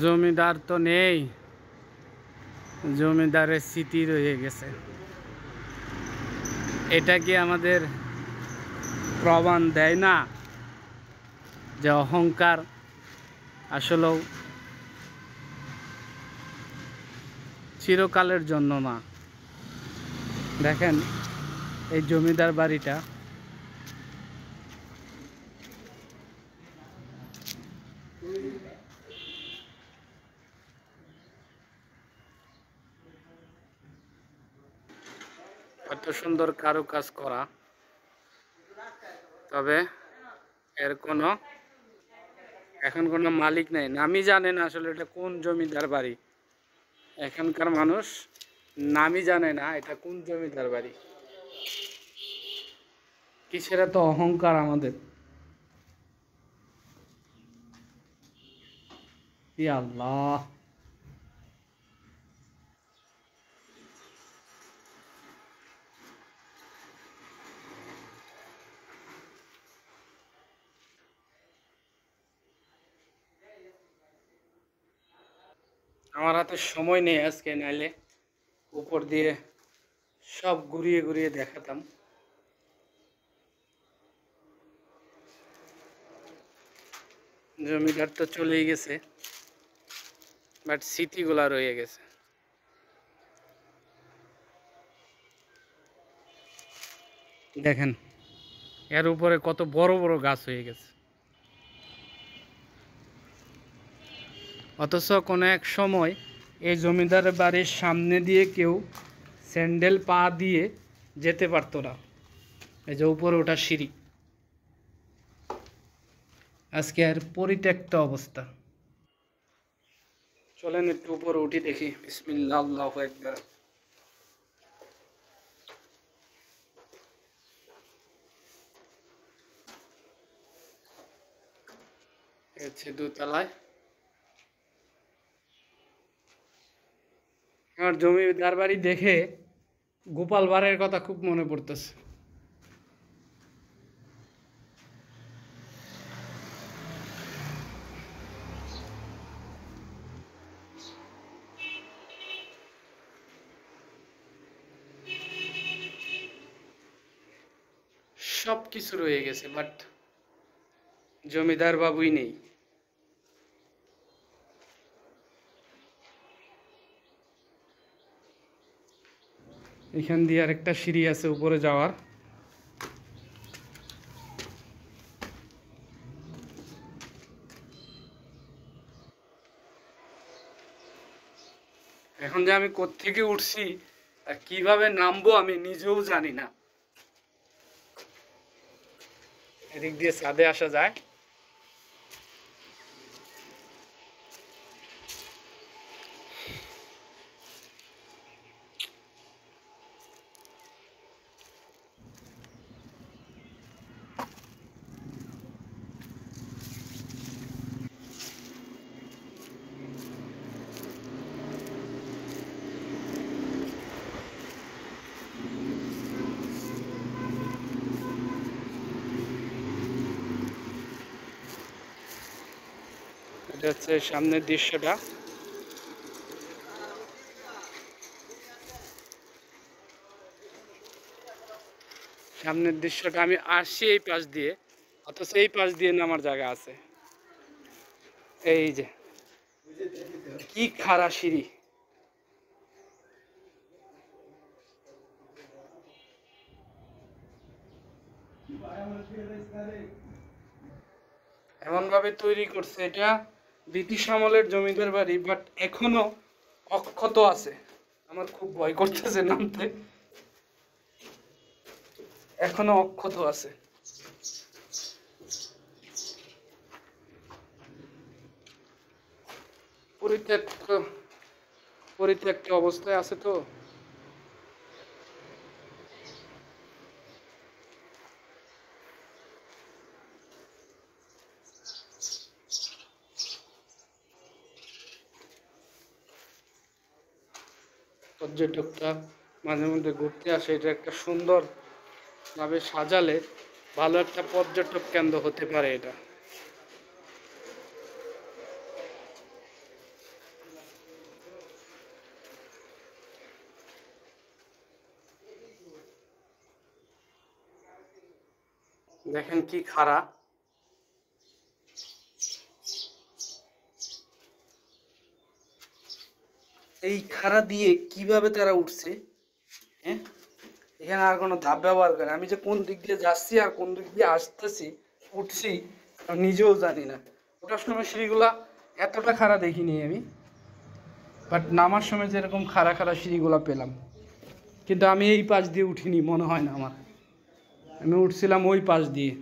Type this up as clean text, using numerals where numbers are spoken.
জমিদার তো নেই, জমিদারের স্মৃতি রয়ে গেছে। এটা কি আমাদের প্রমাণ দেয় না যে অহংকার আসলেও চিরকালের জন্য না? দেখেন এই জমিদার বাড়িটা কত সুন্দর কারুকাজ করা, তবে এর এখন কোনো মালিক নাই, নামই জানে না আসলে এটা কোন জমিদার বাড়ি। এখানকার মানুষ নামই জানে না এটা কোন জমিদার বাড়ি। কিসের এত অহংকার আমাদের! ইয়া আল্লাহ! আমার হাতে সময় নেই আজকে, নাইলে উপর দিয়ে সব ঘুরিয়ে ঘুরিয়ে দেখাতাম। জমিদার তো চলেই গেছে, বাট স্মৃতিগুলা রয়ে গেছে। দেখেন এর উপরে কত বড় বড় গাছ হয়ে গেছে, অথচ কোনো এক সময় এই জমিদারের বাড়ির সামনে দিয়ে কেউ স্যান্ডেল পা দিয়ে যেতে পারতো না। এই যে উপরে ওঠা সিঁড়ি, আজকে আর পরিত্যক্ত অবস্থা। চলেন একটু উপরে উঠি, দেখি। বিসমিল্লাহ, আল্লাহু আকবার। হচ্ছে দোতলায়। আমার জমিদার বাড়ি দেখে গোপাল ভাঁড়ের কথা খুব মনে পড়তেছে। সব কিছু রয়ে গেছে, বাট জমিদার বাবুই নেই। এখান দিয়ে আরেকটা সিঁড়ি আছে উপরে যাওয়ার। এখন যে আমি কোত্থেকে উঠছি আর কিভাবে নামবো আমি নিজেও জানি না। এদিক দিয়ে ছাদে আসা যায়। এটা হচ্ছে সামনের দৃশ্যটা। সামনের দৃশ্যটা আমি আসছি এই পাশ দিয়ে, অথচ এই পাশ দিয়ে নামার জায়গা আছে। এই যে কি খাড়া সিঁড়ি! এমন ভাবে তৈরি করছে, এটা ব্রিটিশ আমলের জমিদার বাড়ি, বাট এখনো অক্ষত আছে। আমার খুব ভয় করতেছে নামতে, এখনো অক্ষত আছে। পরিত্যক্ত পরিত্যক্ত অবস্থায় আছে তো। পর্যটকরা মাঝে মধ্যে ঘুরতে আসে, এটা একটা সুন্দর ভাবে সাজালে ভালো একটা পর্যটক কেন্দ্র হতে পারে এটা। দেখেন কি খাড়া। এই খাড়া দিয়ে কিভাবে তারা উঠছে, হ্যাঁ? এখানে আর কোনো ধাপ ব্যবহার করে, আমি যে কোন দিক দিয়ে যাচ্ছি আর কোন দিক দিয়ে আসতেছি উঠছি আমি নিজেও জানি না। ওঠার সময় সিঁড়িগুলা এতটা খাড়া দেখিনি আমি, বাট নামার সময় যেরকম খাড়া খাড়া সিঁড়িগুলা পেলাম। কিন্তু আমি এই পাশ দিয়ে উঠিনি মনে হয় না আমার, আমি উঠছিলাম ওই পাশ দিয়ে।